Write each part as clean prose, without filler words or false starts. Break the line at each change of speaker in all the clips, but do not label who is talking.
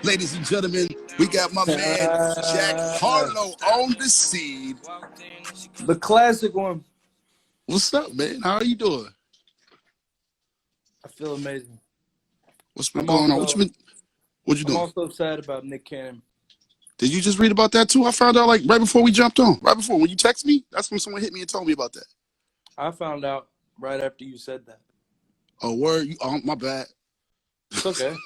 Ladies and gentlemen, we got my man Jack Harlow on the scene.
The classic one.
What's up, man? How are you doing?
I feel amazing.
What's been going on? What you doing?
I'm also sad about Nick Cannon.
Did you just read about that too? I found out like right before we jumped on. Right before when you texted me, that's when someone hit me and told me about that.
I found out right after you said that.
Oh, word? Oh, my bad.
It's okay.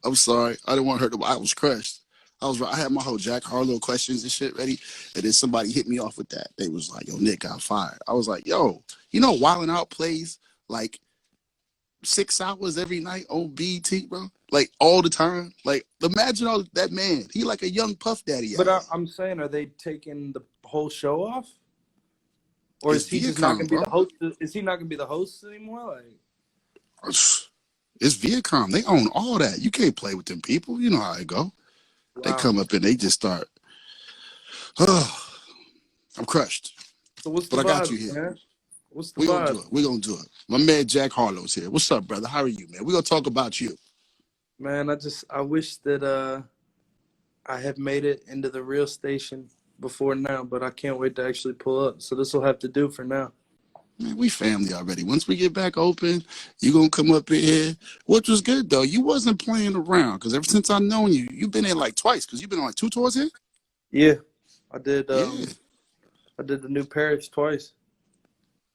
I'm sorry. I didn't want to hurt them. I was crushed. I had my whole Jack Harlow questions and shit ready, and then somebody hit me off with that. They was like, "Yo, Nick got fired." I was like, "Yo, you know, Wildin' Out plays like 6 hours every night on BET, bro. Like all the time. Like imagine all that man. He like a young Puff Daddy.
But I'm saying, are they taking the whole show off, or
It's
is he just
Viacom,
not going to be
bro.
the host? Is he not going to be the host anymore? Like,
it's Viacom. They own all that. You can't play with them people. You know how it go.
wow.
They come up and they just start. Oh, I'm crushed.
So what's
but
the
I got
vibe,
you here.
Man? What's the
We're
vibe?
gonna do it. We're gonna do it. My man Jack Harlow's here. What's up, brother? How are you, man? We're gonna talk about you.
Man, I wish that I had made it into the real station before now, but I can't wait to actually pull up. So this will have to do for now.
Man, we family already. Once we get back open, you gonna come up in here. Which was good though. You wasn't playing around because ever since I've known you, you've been in like twice. Because you've been on like 2 tours here.
Yeah, I did.
Yeah.
I did the new Paris twice.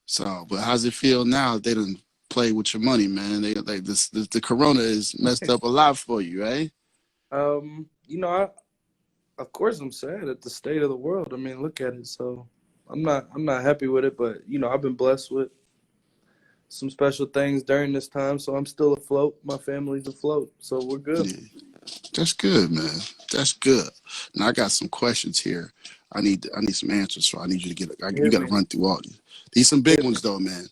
So, but how's it feel now? They done play with your money, man. They like the corona is messed up a lot for you, right?
You know, of course I'm sad at the state of the world. I mean, look at it. So I'm not happy with it, but you know, I've been blessed with some special things during this time, so I'm still afloat. My family's afloat, so we're good.
Yeah. That's good, man. That's good. Now I got some questions here. I need some answers, so I need you to you got to run through all these. These some big ones though, man.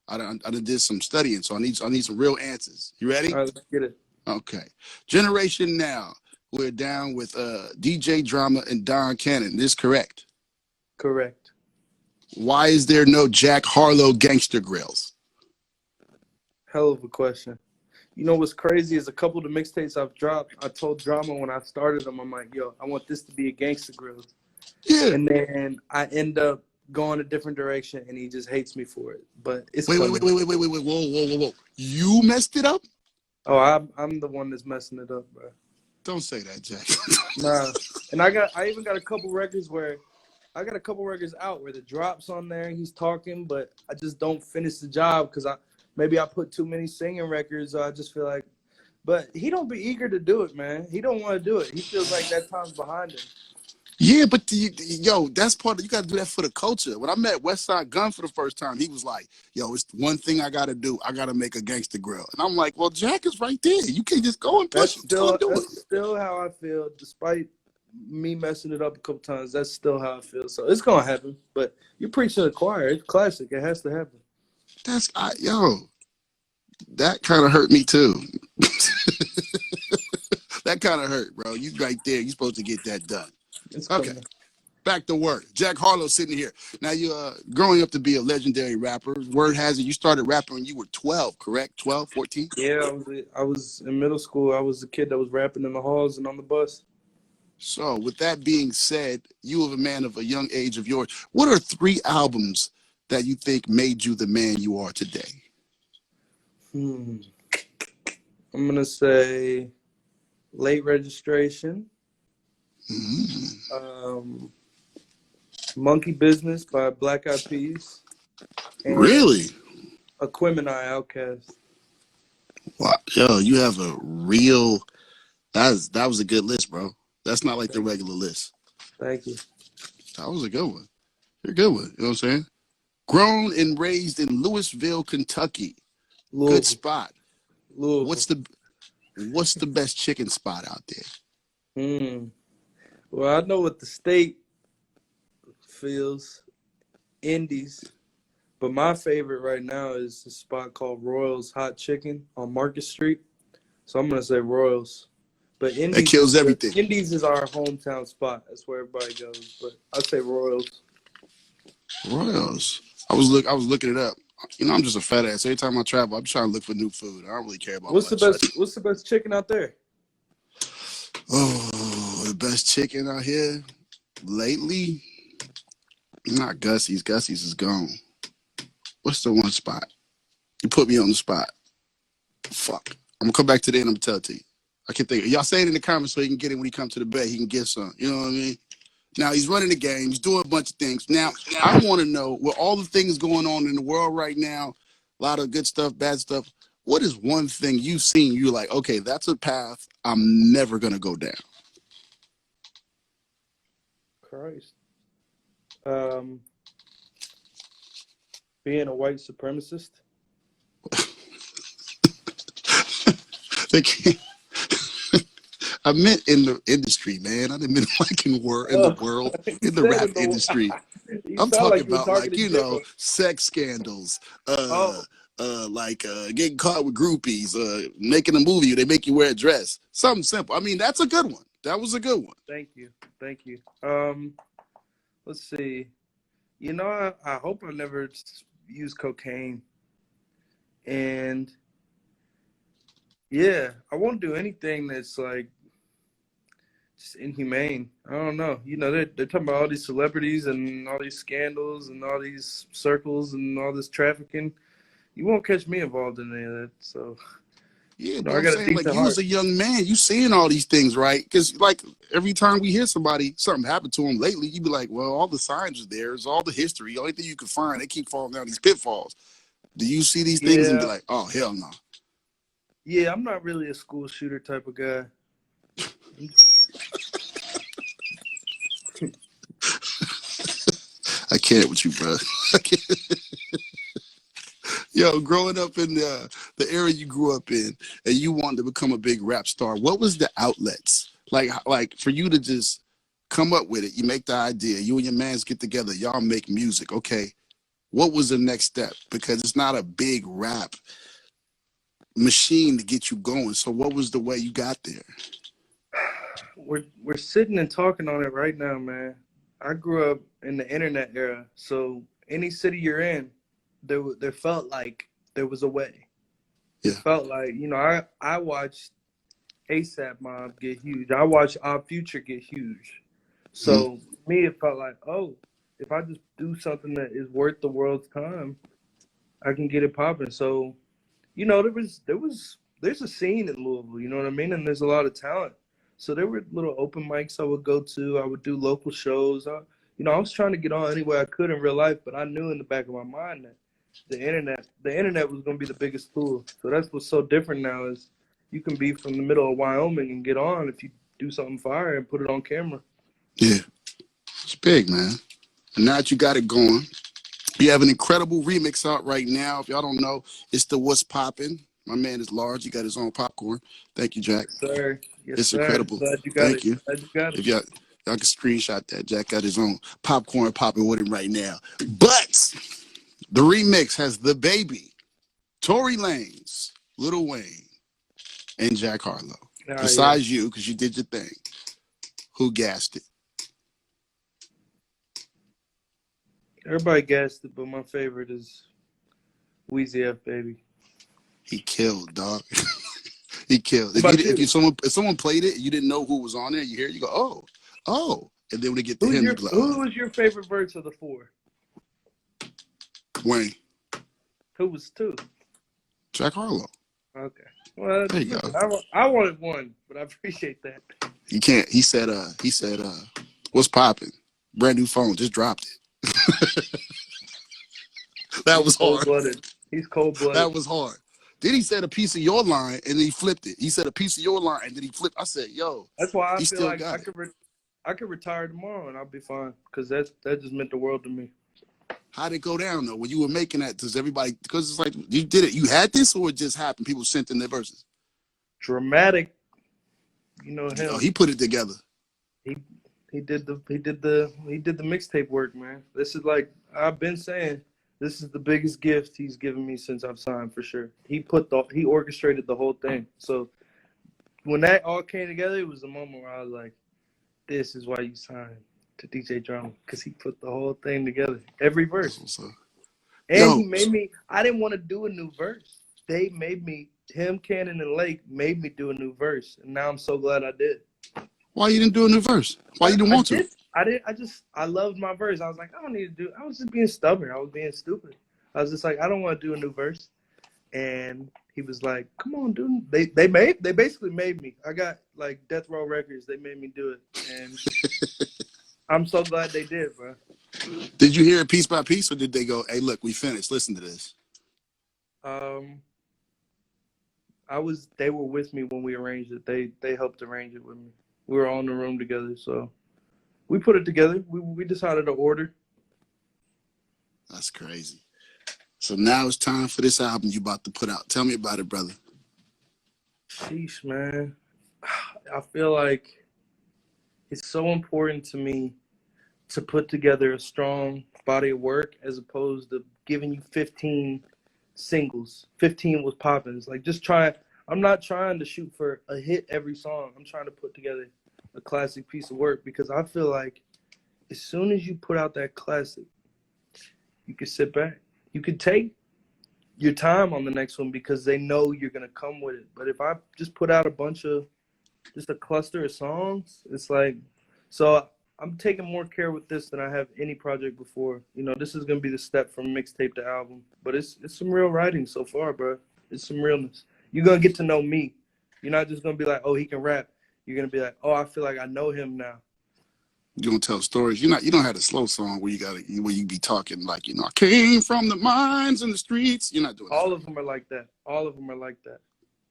I done did some studying, so I need some real answers. You ready?
All right, let's get it.
Okay. Generation Now. We're down with DJ Drama and Don Cannon. This correct?
Correct.
Why is there no Jack Harlow Gangsta Grillz?
Hell of a question. You know what's crazy is a couple of the mixtapes I've dropped, I told Drama when I started them, I'm like, yo, I want this to be a Gangsta Grillz.
Yeah.
And then I end up going a different direction, and he just hates me for it. But it's
wait, whoa. You messed it up?
Oh, I'm the one that's messing it up, bro.
Don't say that, Jack.
Nah. And I even got a couple records out where the drops on there and he's talking, but I just don't finish the job because maybe I put too many singing records. I just feel like, but he don't be eager to do it, man. He don't want to do it. He feels like that time's behind him.
Yeah, but yo, that's part of you got to do that for the culture. When I met Westside Gun for the first time, he was like, "Yo, it's one thing I got to do. I got to make a Gangsta Grill." And I'm like, "Well, Jack is right there. You can't just go and push him.
That's still how I feel, despite me messing it up a couple times. That's still how I feel. So it's gonna happen. But you're preaching to the choir. It's classic. It has to happen.
That kind of hurt me too. That kind of hurt, bro. You right there. You're supposed to get that done. Okay, back to work. Jack Harlow sitting here. Now, you're growing up to be a legendary rapper. Word has it you started rapping when you were 12, correct? 12, 14?
Yeah, I was in middle school. I was a kid that was rapping in the halls and on the bus.
So, with that being said, you are a man of a young age of yours. What are 3 albums that you think made you the man you are today?
I'm going to say Late Registration. Monkey Business by Black Eyed Peas. And
Really?
Aquemini Outkast.
Wow. Yo, you have a real... That was a good list, bro. That's not like the regular list.
Thank you.
That was a good one. You're a good one. You know what I'm saying? Grown and raised in Louisville, Kentucky.
Louisville.
Good spot.
Louisville.
What's the best chicken spot out there?
Well, I know what the state feels. Indies. But my favorite right now is a spot called Royals Hot Chicken on Market Street. So I'm going to say Royals. But Indies,
that kills everything.
Indies is our hometown spot. That's where everybody goes. But I'd say Royals.
Royals. I was looking it up. You know, I'm just a fat ass. Every time I travel, I'm trying to look for new food. I don't really care about
What's the best chicken out there?
Oh, the best chicken out here lately? Not Gussie's. Gussie's is gone. What's the one spot? You put me on the spot. Fuck. I'm gonna come back to the end. I'm gonna tell it to you. I can think. Y'all say it in the comments so he can get it when he comes to the bed. He can get some. You know what I mean? Now he's running the game. He's doing a bunch of things. Now I want to know, with all the things going on in the world right now, a lot of good stuff, bad stuff. What is one thing you've seen? You're like, okay, that's a path I'm never gonna go down.
Christ. Being a white supremacist.
They can't. I meant in the industry, man. I didn't mean like in the world, in the rap industry.
You
I'm
sound
talking
like you're
about like,
targeting different.
sex scandals,
Oh,
getting caught with groupies, making a movie, they make you wear a dress. Something simple. I mean, that's a good one. That was a good one.
thank you. Thank you. Let's see. I hope I never use cocaine. And yeah, I won't do anything that's like just inhumane. I don't know. They're talking about all these celebrities and all these scandals and all these circles and all this trafficking. You won't catch me involved in any of that. So,
Yeah, but
I
I'm
got a
saying, like,
decent
you as
heart.
a young man, you seeing all these things, right? Because, like, every time we hear something happened to them lately, you be like, well, all the signs are there. It's all the history. The only thing you can find, they keep falling down these pitfalls. Do you see these things and be
Yeah,
like, oh, hell no?
yeah. I'm not really a school shooter type of guy.
I can't with you, bro. I can't. Yo, growing up in the area you grew up in, and you wanted to become a big rap star, what was the outlets like for you to just come up with it? You make the idea, you and your mans get together, y'all make music. Okay, what was the next step? Because it's not a big rap machine to get you going. So what was the way you got there?
We're sitting and talking on it right now, man. I grew up in the internet era, so any city you're in, there felt like there was a way. It
Yeah.
felt like I watched ASAP Mob get huge. I watched Our Future get huge.
Mm-hmm.
So me, it felt like, oh, if I just do something that is worth the world's time, I can get it popping. So there's a scene in Louisville, you know what I mean? And there's a lot of talent. So there were little open mics I would go to. I would do local shows. I was trying to get on any way I could in real life, but I knew in the back of my mind that the internet was going to be the biggest tool. So that's what's so different now is you can be from the middle of Wyoming and get on if you do something fire and put it on camera.
Yeah, it's big, man. And now that you got it going, you have an incredible remix out right now. If y'all don't know, it's the What's Poppin'. My man is large. He got his own popcorn. Thank you, Jack.
Yes, sir. Yes,
It's
sir.
incredible.
Glad you got
Thank
it.
you.
Glad you got it.
If y'all can screenshot that, Jack got his own popcorn popping with him right now. But the remix has the baby, Tory Lanez, Lil Wayne, and Jack Harlow.
Yeah.
Besides you, because you did your thing, who gassed it?
Everybody guessed it, but my favorite is Weezy F, baby.
He killed, dog. He killed.
What about
If someone played it, and you didn't know who was on there. You hear it, you go, oh, and then when they get to him, you be like,
Who was your favorite verse of the four?
Wayne,
Who was two?
Jack Harlow.
Okay. Well,
There you
listen,
go.
I wanted one, but I appreciate that.
He can't. He said, what's popping? Brand new phone, just dropped it. That
He's
was
cold
hard.
blooded. He's cold blooded.
That was hard. Then he said a piece of your line and then he flipped it. He said a piece of your line and then he flipped. I said, yo,
That's why I
he
feel
still
like
got it.
I could retire tomorrow and I'll be fine because that just meant the world to me.
How'd it go down though when you were making that? Does everybody, because it's like you did it, you had this or it just happened? People sent in their verses.
Dramatic, him.
Oh, he put it together.
He he did the mixtape work, man. This is like I've been saying. This is the biggest gift he's given me since I've signed for sure. He orchestrated the whole thing. So when that all came together, it was the moment where I was like, "This is why you signed to DJ Drama," because he put the whole thing together, every verse. And
Yo,
he made me. I didn't want to do a new verse. They made me. Him, Cannon, and Lake made me do a new verse, and now I'm so glad I did.
Why you didn't do a new verse? Why you didn't want to?
I loved my verse. I was like, I don't need to do. I was just being stubborn. I was being stupid. I was just like, I don't want to do a new verse. And he was like, come on, dude. They basically made me. I got like Death Row Records. They made me do it, and I'm so glad they did, bro.
Did you hear it piece by piece, or did they go, hey, look, we finished. Listen to this.
They were with me when we arranged it. They helped arrange it with me. We were all in the room together, so we put it together. We decided to order.
That's crazy. So now it's time for this album you about to put out. Tell me about it, brother.
Sheesh, man. I feel like it's so important to me to put together a strong body of work as opposed to giving you 15 singles. 15 was Poppin. Like, just try. I'm not trying to shoot for a hit every song. I'm trying to put together a classic piece of work because I feel like as soon as you put out that classic, you can sit back. You could take your time on the next one because they know you're going to come with it. But if I just put out just a cluster of songs, it's like, so I'm taking more care with this than I have any project before. You know, this is going to be the step from mixtape to album. But it's some real writing so far, bro. It's some realness. You're going to get to know me. You're not just going to be like, oh, he can rap. You're going to be like, oh, I feel like I know him now.
You don't tell stories. You don't have a slow song where you be talking like, I came from the mines and the streets. You're not doing that.
All of them are like that. All of them are like that.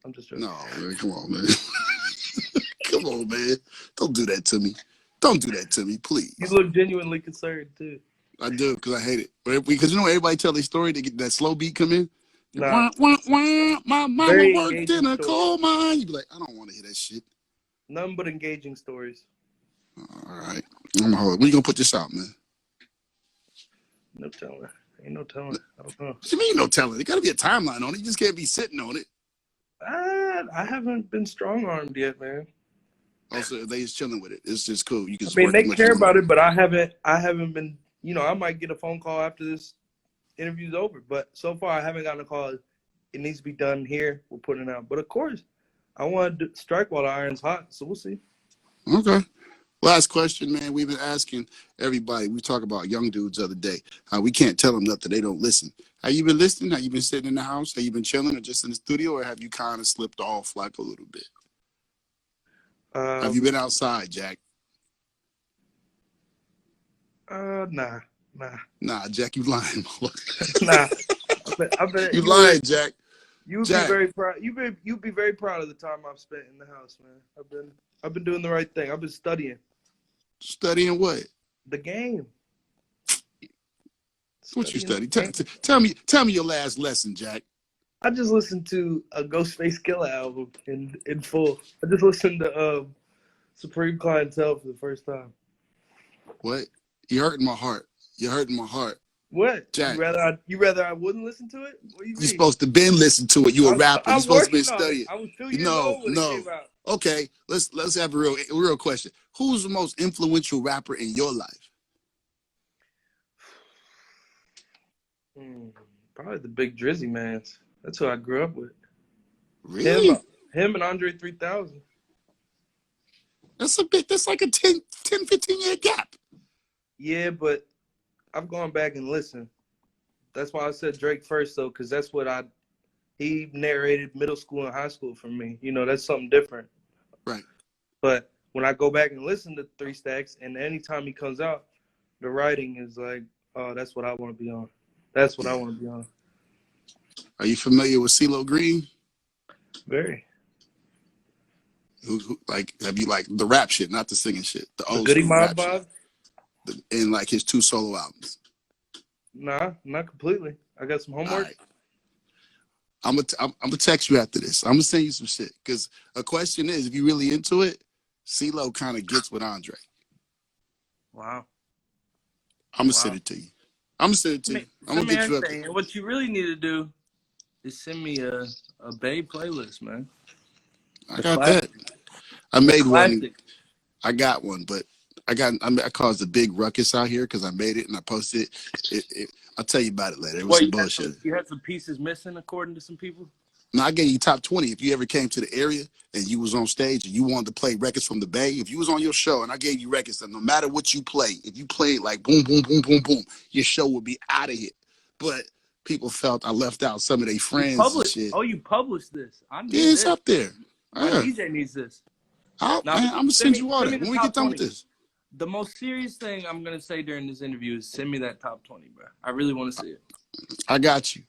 I'm just joking.
No, man, come on, man. Come on, man. Don't do that to me. Don't do that to me, please.
You look genuinely concerned too.
I do, because I hate it. Because everybody tell their story, they get that slow beat come in.
Nah.
Wah, wah, wah, my mama
Very
worked in a coal mine. You be like, I don't want to hear that shit.
Nothing but engaging stories.
All right. I'm gonna hold it. When you gonna put this out, man?
No telling. Ain't no telling. I don't know.
What you mean no telling? There gotta be a timeline on it. You just can't be sitting on it.
I haven't been strong-armed yet, man.
Also, they just chilling with it. It's just cool. You can just
they care about it, but I haven't been, I might get a phone call after this interview's over, but so far I haven't gotten a call. It needs to be done here. We're putting it out. But of course, I want to strike while the iron's hot, so we'll see.
Okay. Last question, man. We've been asking everybody. We talked about young dudes the other day. How we can't tell them nothing. They don't listen. Have you been listening? Have you been sitting in the house? Have you been chilling or just in the studio? Or have you kind of slipped off like a little bit? Have you been outside, Jack?
Nah.
Nah, Jack, you lying.
Nah.
You lying, Jack.
You'd be very proud. You'd be very proud of the time I've spent in the house, man. I've been doing the right thing. I've been studying.
Studying what?
The game.
What you study? Tell me your last lesson, Jack.
I just listened to a Ghostface Killah album in full. I just listened to Supreme Clientele for the first time.
What? You're hurting my heart. You're hurting my heart.
What?
Jack.
You rather I wouldn't listen to it? What do you mean?
You're supposed to been listen to it. You a rapper. You're supposed to be studying.
I was 2 years old when it came out.
Okay, let's have a real question. Who's the most influential rapper in your life?
Probably the Big Drizzy Mans. That's who I grew up with.
Really?
Him and Andre 3000.
That's like a 10, 15 year gap.
Yeah, but I've gone back and listened. That's why I said Drake first, though, because that's what he narrated middle school and high school for me. That's something different.
Right.
But when I go back and listen to 3 Stacks, and anytime he comes out, the writing is like, oh, that's what I want to be on. That's what I want to be on.
Are you familiar with CeeLo Green?
Very.
Have you like the rap shit, not the singing shit? The old
Goody
school
Mob
rap
Bob?
shit. And like his 2 solo albums.
Nah, not completely. I got some homework.
Right. I'm gonna text you after this. I'm gonna send you some shit. Because a question is, if you're really into it, CeeLo kind of gets with Andre.
Wow.
I'm gonna send it to you. I'm gonna get you up there.
What you really need to do is send me a Babe playlist, man.
I got that. I made one. I got one, but I caused a big ruckus out here because I made it and I posted it. I'll tell you about it later. It was some bullshit.
You had some pieces missing, according to some people?
Now I gave you top 20. If you ever came to the area and you was on stage and you wanted to play records from the Bay, if you was on your show and I gave you records, that no matter what you play, if you played like boom, boom, boom, boom, boom, your show would be out of here. But people felt I left out some of their friends and shit.
Oh, you published this? I need
Yeah, it's
this.
up there.
My DJ needs this.
Man, I'm gonna send you all that when we get done with this.
The most serious thing I'm gonna say during this interview is send me that top 20, bro. I really want to see it.
I got you.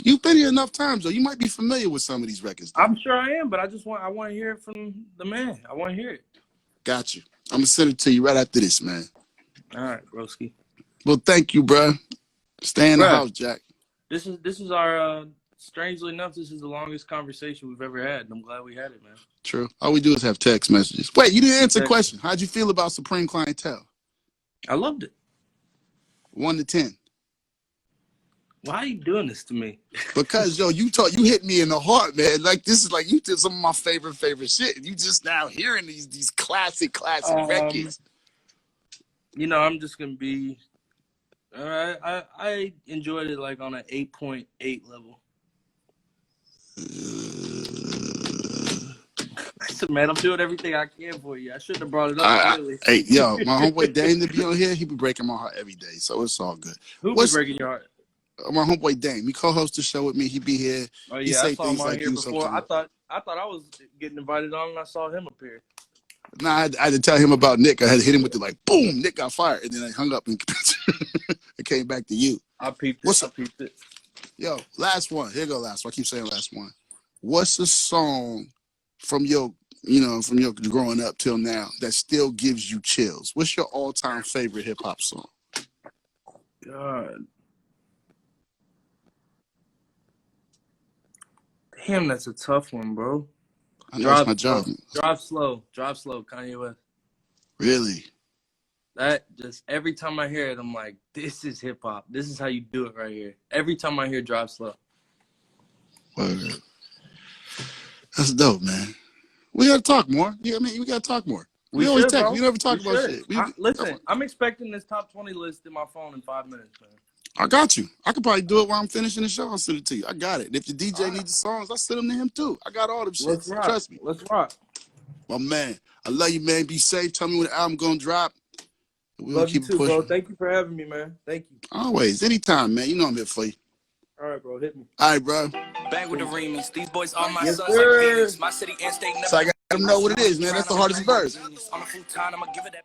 You've been here enough times, though. You might be familiar with some of these records, though.
I'm sure I am, but I want to hear it from the man. I want to hear it.
Got you. I'm gonna send it to you right after this, man.
All right, broski.
Well, thank you, bro. Stay in the house, Jack.
This is our strangely enough, this is the longest conversation we've ever had, and I'm glad we had it, man.
True. All we do is have text messages. Wait, you didn't answer the question. How'd you feel about Supreme Clientele?
I loved it.
1 to 10.
Why are you doing this to me?
Because you hit me in the heart, man. Like this is like you did some of my favorite shit. You just now hearing these classic records.
You know, I'm just gonna be. I enjoyed it like on an 8.8 level. Man, I'm doing everything I can for you. I shouldn't have brought it up.
Hey, yo, my homeboy Dane to be on here, he be breaking my heart every day, so it's all good.
Who be breaking your heart?
My homeboy Dane. He co-hosts the show with me. He be here.
Oh yeah, I saw him on here before. I thought I was getting invited on, and I saw him appear.
Nah, I had to tell him about Nick. I had to hit him with the like, boom, Nick got fired, and then I hung up and it came back to you.
I peeped it.
Yo, last one. Here go last one. I keep saying last one. What's the song from your growing up till now that still gives you chills? What's your all-time favorite hip-hop song?
God. Damn, that's a tough one, bro.
I know it's my job.
Drive slow, Kanye West.
Really?
That just every time I hear it, I'm like, this is hip hop. This is how you do it right here. Every time I hear Drive Slow.
Word. That's dope, man. We gotta talk more. Yeah, I mean, we gotta talk more. We always text. We never talk about shit.
Listen, I'm expecting this top 20 list in my phone in 5 minutes, man.
I got you. I could probably do it while I'm finishing the show. I'll send it to you. I got it. And if the DJ needs the songs, I'll send them to him too. I got all them shit. Trust me.
Let's rock.
My man, I love you, man. Be safe. Tell me when the album gonna drop.
Love you too, bro. Thank you for having me, man. Thank you.
Always. Anytime, man. You know I'm here for you.
All right, bro. Hit me.
All right, bro.
Bang with the remix. These boys are my sons like Phoenix. My city and state never.
So I got to know what it is, man. That's the hardest verse.
On a full time, I'ma give it that.